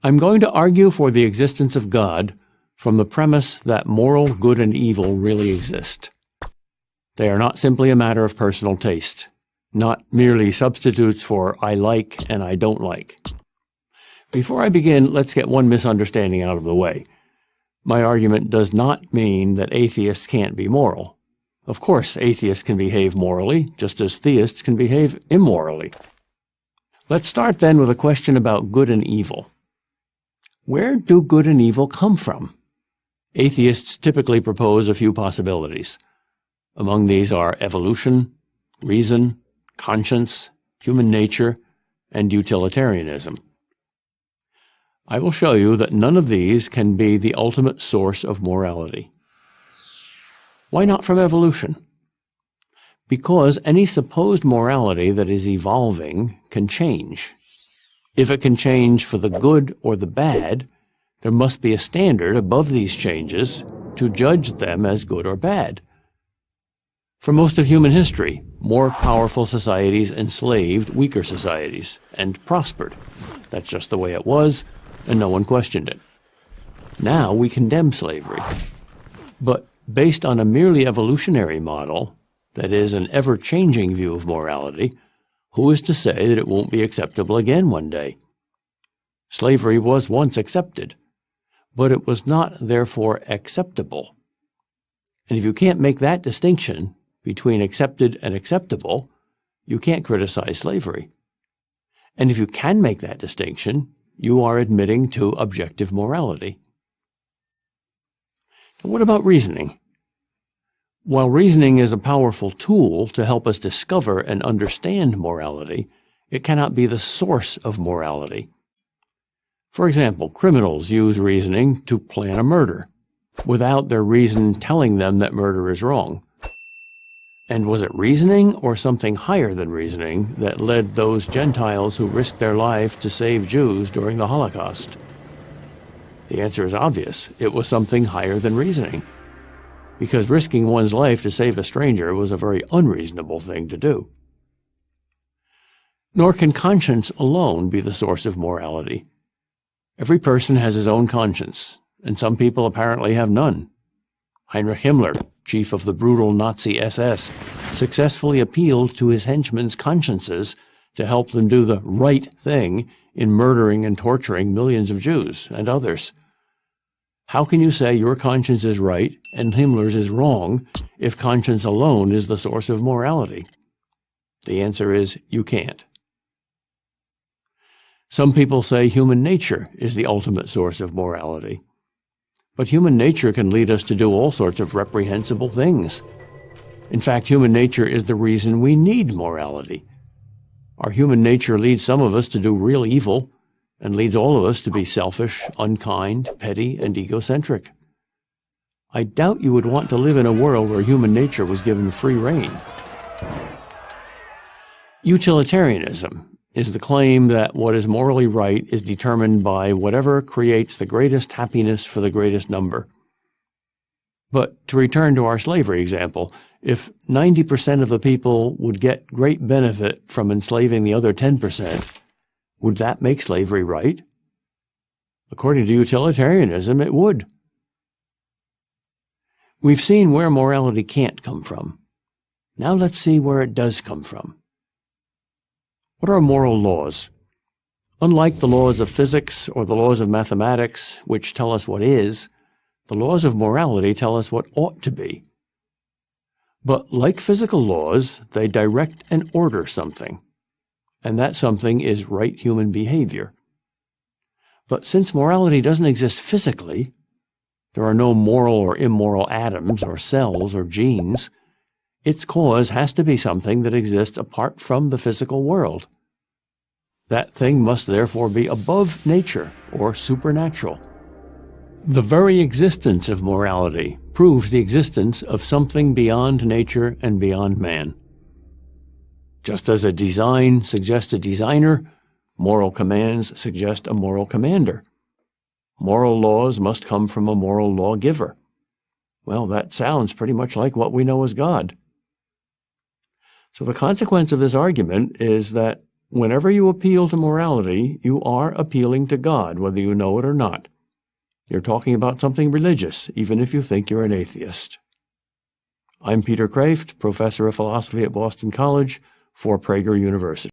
I'm going to argue for the existence of God from the premise that moral good and evil really exist. They are not simply a matter of personal taste, not merely substitutes for I like and I don't like. Before I begin, let's get one misunderstanding out of the way. My argument does not mean that atheists can't be moral. Of course, atheists can behave morally, just as theists can behave immorally. Let's start then with a question about good and evil. Where do good and evil come from? Atheists typically propose a few possibilities. Among these are evolution, reason, conscience, human nature, and utilitarianism. I will show you that none of these can be the ultimate source of morality. Why not from evolution? Because any supposed morality that is evolving can change. If it can change for the good or the bad, there must be a standard above these changes to judge them as good or bad. For most of human history, more powerful societies enslaved weaker societies and prospered. That's just the way it was, and no one questioned it. Now we condemn slavery. But based on a merely evolutionary model, that is, an ever-changing view of morality, who is to say that it won't be acceptable again one day? Slavery was once accepted, but it was not therefore acceptable. And if you can't make that distinction between accepted and acceptable, you can't criticize slavery. And if you can make that distinction, you are admitting to objective morality. Now, what about reasoning? While reasoning is a powerful tool to help us discover and understand morality, it cannot be the source of morality. For example, criminals use reasoning to plan a murder, without their reason telling them that murder is wrong. And was it reasoning or something higher than reasoning that led those Gentiles who risked their life to save Jews during the Holocaust? The answer is obvious. It was something higher than reasoning, because risking one's life to save a stranger was a very unreasonable thing to do. Nor can conscience alone be the source of morality. Every person has his own conscience, and some people apparently have none. Heinrich Himmler, chief of the brutal Nazi SS, successfully appealed to his henchmen's consciences to help them do the right thing in murdering and torturing millions of Jews and others. How can you say your conscience is right and Himmler's is wrong if conscience alone is the source of morality? The answer is you can't. Some people say human nature is the ultimate source of morality. But human nature can lead us to do all sorts of reprehensible things. In fact, human nature is the reason we need morality. Our human nature leads some of us to do real evil, and leads all of us to be selfish, unkind, petty, and egocentric. I doubt you would want to live in a world where human nature was given free rein. Utilitarianism is the claim that what is morally right is determined by whatever creates the greatest happiness for the greatest number. But to return to our slavery example, if 90% of the people would get great benefit from enslaving the other 10%, would that make slavery right? According to utilitarianism, it would. We've seen where morality can't come from. Now let's see where it does come from. What are moral laws? Unlike the laws of physics or the laws of mathematics, which tell us what is, the laws of morality tell us what ought to be. But like physical laws, they direct and order something, and that something is right human behavior. But since morality doesn't exist physically, there are no moral or immoral atoms or cells or genes, its cause has to be something that exists apart from the physical world. That thing must therefore be above nature or supernatural. The very existence of morality proves the existence of something beyond nature and beyond man. Just as a design suggests a designer, moral commands suggest a moral commander. Moral laws must come from a moral lawgiver. Well, that sounds pretty much like what we know as God. So the consequence of this argument is that whenever you appeal to morality, you are appealing to God, whether you know it or not. You're talking about something religious, even if you think you're an atheist. I'm Peter Kraft, professor of philosophy at Boston College for Prager University.